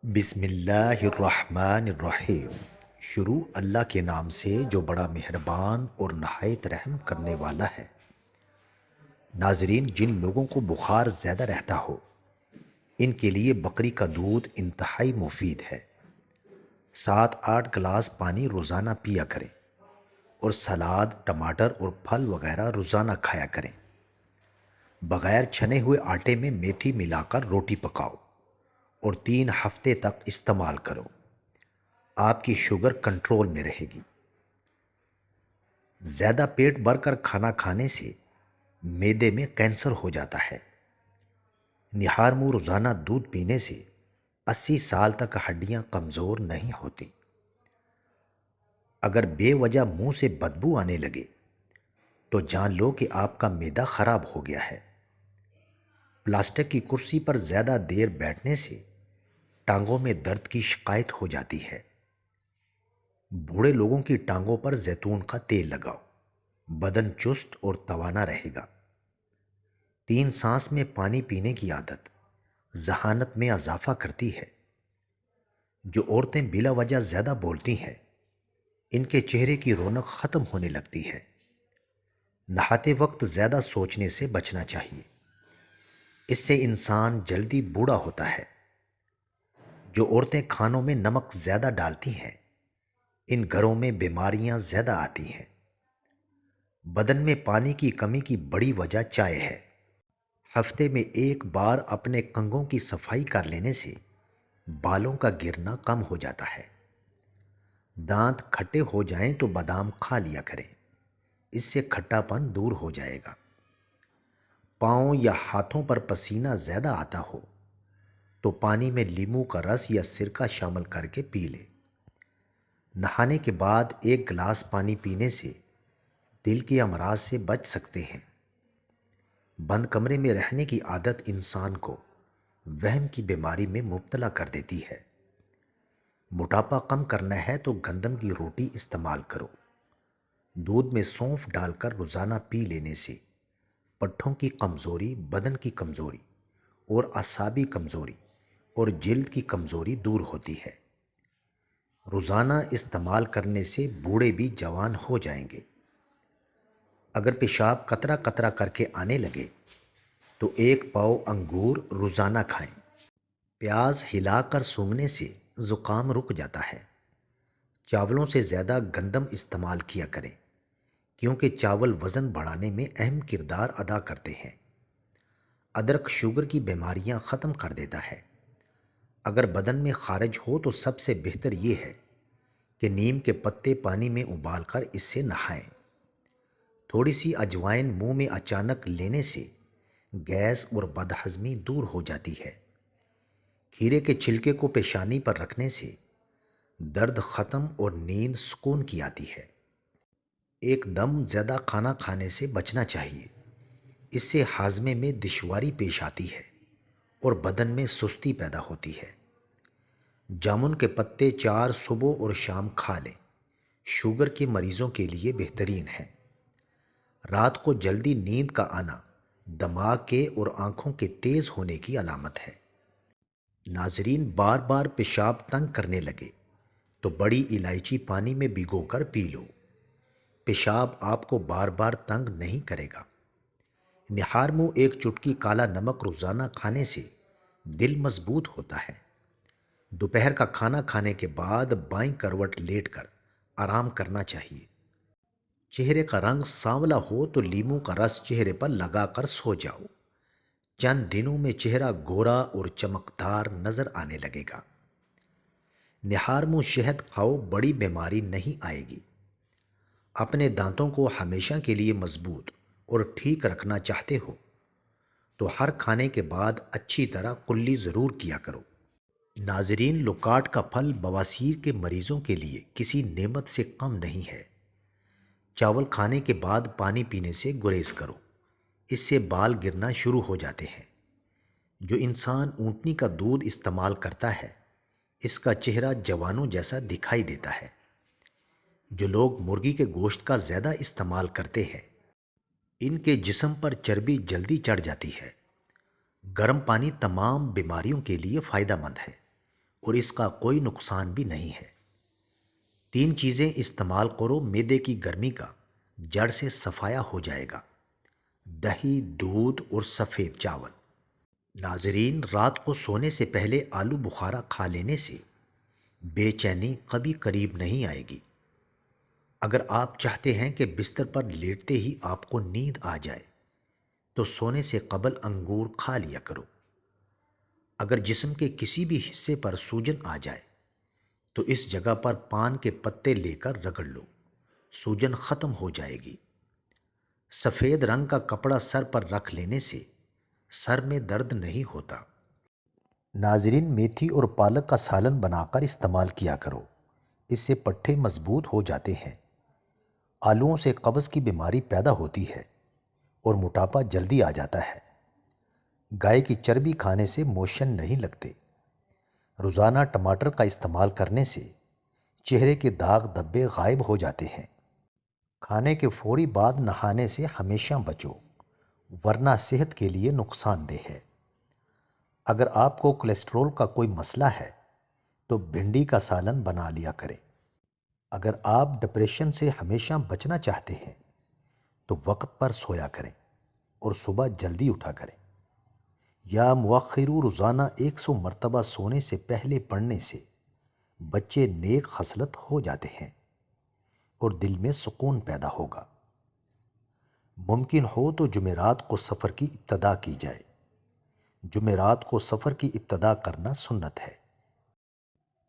بسم اللہ الرحمن الرحیم۔ شروع اللہ کے نام سے جو بڑا مہربان اور نہایت رحم کرنے والا ہے۔ ناظرین، جن لوگوں کو بخار زیادہ رہتا ہو ان کے لیے بکری کا دودھ انتہائی مفید ہے۔ 7-8 گلاس پانی روزانہ پیا کریں اور سلاد، ٹماٹر اور پھل وغیرہ روزانہ کھایا کریں۔ بغیر چھنے ہوئے آٹے میں میتھی ملا کر روٹی پکاؤ اور 3 ہفتے تک استعمال کرو۔ آپ کی شوگر کنٹرول میں رہے گی۔ زیادہ پیٹ بھر کر کھانا کھانے سے معدے میں کینسر ہو جاتا ہے۔ نہار منہ روزانہ دودھ پینے سے 80 سال تک ہڈیاں کمزور نہیں ہوتی۔ اگر بے وجہ منہ سے بدبو آنے لگے تو جان لو کہ آپ کا معدہ خراب ہو گیا ہے۔ پلاسٹک کی کرسی پر زیادہ دیر بیٹھنے سے ٹانگوں میں درد کی شکایت ہو جاتی ہے۔ بوڑھے لوگوں کی ٹانگوں پر زیتون کا تیل لگاؤ، بدن چست اور توانا رہے گا۔ 3 سانس میں پانی پینے کی عادت ذہانت میں اضافہ کرتی ہے۔ جو عورتیں بلا وجہ زیادہ بولتی ہیں ان کے چہرے کی رونق ختم ہونے لگتی ہے۔ نہاتے وقت زیادہ سوچنے سے بچنا چاہیے، اس سے انسان جلدی بوڑھا ہوتا ہے۔ جو عورتیں کھانوں میں نمک زیادہ ڈالتی ہیں ان گھروں میں بیماریاں زیادہ آتی ہیں۔ بدن میں پانی کی کمی کی بڑی وجہ چائے ہے۔ ہفتے میں 1 بار اپنے کنگھوں کی صفائی کر لینے سے بالوں کا گرنا کم ہو جاتا ہے۔ دانت کھٹے ہو جائیں تو بادام کھا لیا کریں، اس سے کھٹا پن دور ہو جائے گا۔ پاؤں یا ہاتھوں پر پسینہ زیادہ آتا ہو تو پانی میں لیموں کا رس یا سرکہ شامل کر کے پی لے۔ نہانے کے بعد 1 گلاس پانی پینے سے دل کے امراض سے بچ سکتے ہیں۔ بند کمرے میں رہنے کی عادت انسان کو وہم کی بیماری میں مبتلا کر دیتی ہے۔ موٹاپا کم کرنا ہے تو گندم کی روٹی استعمال کرو۔ دودھ میں سونف ڈال کر روزانہ پی لینے سے پٹھوں کی کمزوری، بدن کی کمزوری اور اعصابی کمزوری اور جلد کی کمزوری دور ہوتی ہے۔ روزانہ استعمال کرنے سے بوڑھے بھی جوان ہو جائیں گے۔ اگر پیشاب قطرہ قطرہ کر کے آنے لگے تو 1 پاؤ انگور روزانہ کھائیں۔ پیاز ہلا کر سونگھنے سے زکام رک جاتا ہے۔ چاولوں سے زیادہ گندم استعمال کیا کریں کیونکہ چاول وزن بڑھانے میں اہم کردار ادا کرتے ہیں۔ ادرک شوگر کی بیماریاں ختم کر دیتا ہے۔ اگر بدن میں خارج ہو تو سب سے بہتر یہ ہے کہ نیم کے پتے پانی میں ابال کر اس سے نہائیں۔ تھوڑی سی اجوائن منہ میں اچانک لینے سے گیس اور بدہضمی دور ہو جاتی ہے۔ کھیرے کے چھلکے کو پیشانی پر رکھنے سے درد ختم اور نیند سکون کی آتی ہے۔ ایک دم زیادہ کھانا کھانے سے بچنا چاہیے، اس سے ہاضمے میں دشواری پیش آتی ہے اور بدن میں سستی پیدا ہوتی ہے۔ جامن کے پتے 4 صبح اور شام کھا لیں، شوگر کے مریضوں کے لیے بہترین ہے۔ رات کو جلدی نیند کا آنا دماغ کے اور آنکھوں کے تیز ہونے کی علامت ہے۔ ناظرین، بار بار پیشاب تنگ کرنے لگے تو بڑی الائچی پانی میں بھگو کر پی لو۔ پیشاب آپ کو بار بار تنگ نہیں کرے گا۔ نہار منہ 1 چٹکی کالا نمک روزانہ کھانے سے دل مضبوط ہوتا ہے۔ دوپہر کا کھانا کھانے کے بعد بائیں کروٹ لیٹ کر آرام کرنا چاہیے۔ چہرے کا رنگ سانولا ہو تو لیموں کا رس چہرے پر لگا کر سو جاؤ۔ چند دنوں میں چہرہ گورا اور چمکدار نظر آنے لگے گا۔ نہار منہ شہد کھاؤ، بڑی بیماری نہیں آئے گی۔ اپنے دانتوں کو ہمیشہ کے لیے مضبوط اور ٹھیک رکھنا چاہتے ہو تو ہر کھانے کے بعد اچھی طرح کلی ضرور کیا کرو۔ ناظرین، لوکاٹ کا پھل بواسیر کے مریضوں کے لیے کسی نعمت سے کم نہیں ہے۔ چاول کھانے کے بعد پانی پینے سے گریز کرو، اس سے بال گرنا شروع ہو جاتے ہیں۔ جو انسان اونٹنی کا دودھ استعمال کرتا ہے اس کا چہرہ جوانوں جیسا دکھائی دیتا ہے۔ جو لوگ مرغی کے گوشت کا زیادہ استعمال کرتے ہیں ان کے جسم پر چربی جلدی چڑھ جاتی ہے۔ گرم پانی تمام بیماریوں کے لیے فائدہ مند ہے اور اس کا کوئی نقصان بھی نہیں ہے۔ 3 چیزیں استعمال کرو، معدے کی گرمی کا جڑ سے صفایا ہو جائے گا: دہی، دودھ اور سفید چاول۔ ناظرین، رات کو سونے سے پہلے آلو بخارا کھا لینے سے بے چینی کبھی قریب نہیں آئے گی۔ اگر آپ چاہتے ہیں کہ بستر پر لیٹتے ہی آپ کو نیند آ جائے تو سونے سے قبل انگور کھا لیا کرو۔ اگر جسم کے کسی بھی حصے پر سوجن آ جائے تو اس جگہ پر پان کے پتے لے کر رگڑ لو، سوجن ختم ہو جائے گی۔ سفید رنگ کا کپڑا سر پر رکھ لینے سے سر میں درد نہیں ہوتا۔ ناظرین، میتھی اور پالک کا سالن بنا کر استعمال کیا کرو، اس سے پٹھے مضبوط ہو جاتے ہیں۔ آلوؤں سے قبض کی بیماری پیدا ہوتی ہے اور موٹاپا جلدی آ جاتا ہے۔ گائے کی چربی کھانے سے موشن نہیں لگتے۔ روزانہ ٹماٹر کا استعمال کرنے سے چہرے کے داغ دھبے غائب ہو جاتے ہیں۔ کھانے کے فوری بعد نہانے سے ہمیشہ بچو، ورنہ صحت کے لیے نقصان دہ ہے۔ اگر آپ کو کولیسٹرول کا کوئی مسئلہ ہے تو بھنڈی کا سالن بنا لیا کریں۔ اگر آپ ڈپریشن سے ہمیشہ بچنا چاہتے ہیں تو وقت پر سویا کریں اور صبح جلدی اٹھا کریں۔ یا مؤخر روزانہ 100 مرتبہ سونے سے پہلے پڑھنے سے بچے نیک خصلت ہو جاتے ہیں اور دل میں سکون پیدا ہوگا۔ ممکن ہو تو جمعرات کو سفر کی ابتدا کی جائے۔ جمعرات کو سفر کی ابتدا کرنا سنت ہے۔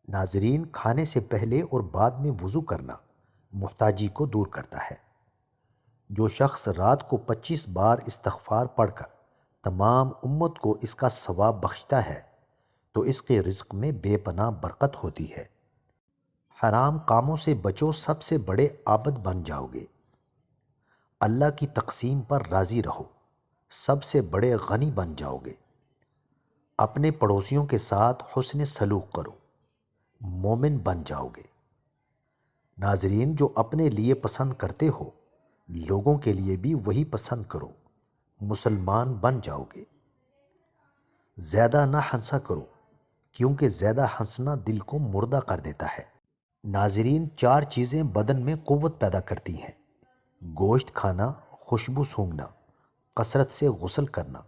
ناظرین، کھانے سے پہلے اور بعد میں وضو کرنا محتاجی کو دور کرتا ہے۔ جو شخص رات کو 25 بار استغفار پڑھ کر تمام امت کو اس کا ثواب بخشتا ہے تو اس کے رزق میں بے پناہ برکت ہوتی ہے۔ حرام کاموں سے بچو، سب سے بڑے عابد بن جاؤ گے۔ اللہ کی تقسیم پر راضی رہو، سب سے بڑے غنی بن جاؤ گے۔ اپنے پڑوسیوں کے ساتھ حسن سلوک کرو، مومن بن جاؤ گے۔ ناظرین، جو اپنے لیے پسند کرتے ہو لوگوں کے لیے بھی وہی پسند کرو، مسلمان بن جاؤ گے۔ زیادہ نہ ہنسا کرو کیونکہ زیادہ ہنسنا دل کو مردہ کر دیتا ہے۔ ناظرین، 4 چیزیں بدن میں قوت پیدا کرتی ہیں: گوشت کھانا، خوشبو سونگھنا، کثرت سے غسل کرنا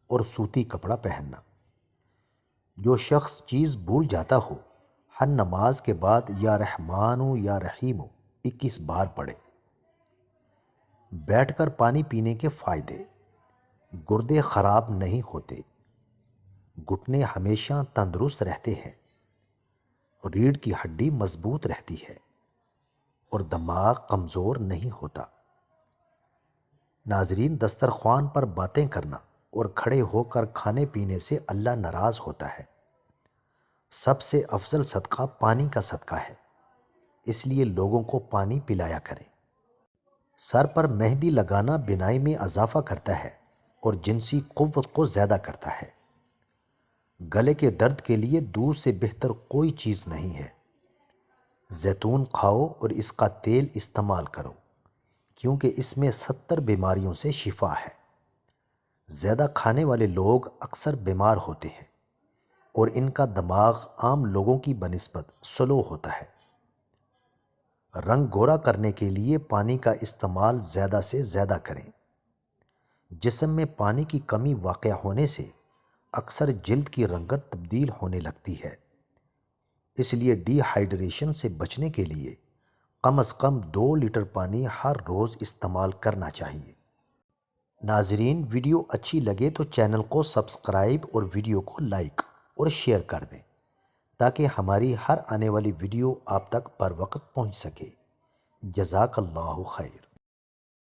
اور سوتی کپڑا پہننا۔ جو شخص چیز بھول جاتا ہو ہر نماز کے بعد یا رحمانو یا رحیمو 21 بار پڑھے۔ بیٹھ کر پانی پینے کے فائدے: گردے خراب نہیں ہوتے، گھٹنے ہمیشہ تندرست رہتے ہیں، ریڑھ کی ہڈی مضبوط رہتی ہے اور دماغ کمزور نہیں ہوتا۔ ناظرین، دسترخوان پر باتیں کرنا اور کھڑے ہو کر کھانے پینے سے اللہ ناراض ہوتا ہے۔ سب سے افضل صدقہ پانی کا صدقہ ہے، اس لیے لوگوں کو پانی پلایا کریں۔ سر پر مہندی لگانا بینائی میں اضافہ کرتا ہے اور جنسی قوت کو زیادہ کرتا ہے۔ گلے کے درد کے لیے دودھ سے بہتر کوئی چیز نہیں ہے۔ زیتون کھاؤ اور اس کا تیل استعمال کرو کیونکہ اس میں 70 بیماریوں سے شفا ہے۔ زیادہ کھانے والے لوگ اکثر بیمار ہوتے ہیں اور ان کا دماغ عام لوگوں کی بنسبت سلو ہوتا ہے۔ رنگ گورا کرنے کے لیے پانی کا استعمال زیادہ سے زیادہ کریں۔ جسم میں پانی کی کمی واقع ہونے سے اکثر جلد کی رنگت تبدیل ہونے لگتی ہے۔ اس لیے ڈی ہائیڈریشن سے بچنے کے لیے کم از کم 2 لیٹر پانی ہر روز استعمال کرنا چاہیے۔ ناظرین، ویڈیو اچھی لگے تو چینل کو سبسکرائب اور ویڈیو کو لائک اور شیئر کر دیں تاکہ ہماری ہر آنے والی ویڈیو آپ تک بر وقت پہنچ سکے۔ جزاک اللہ خیر۔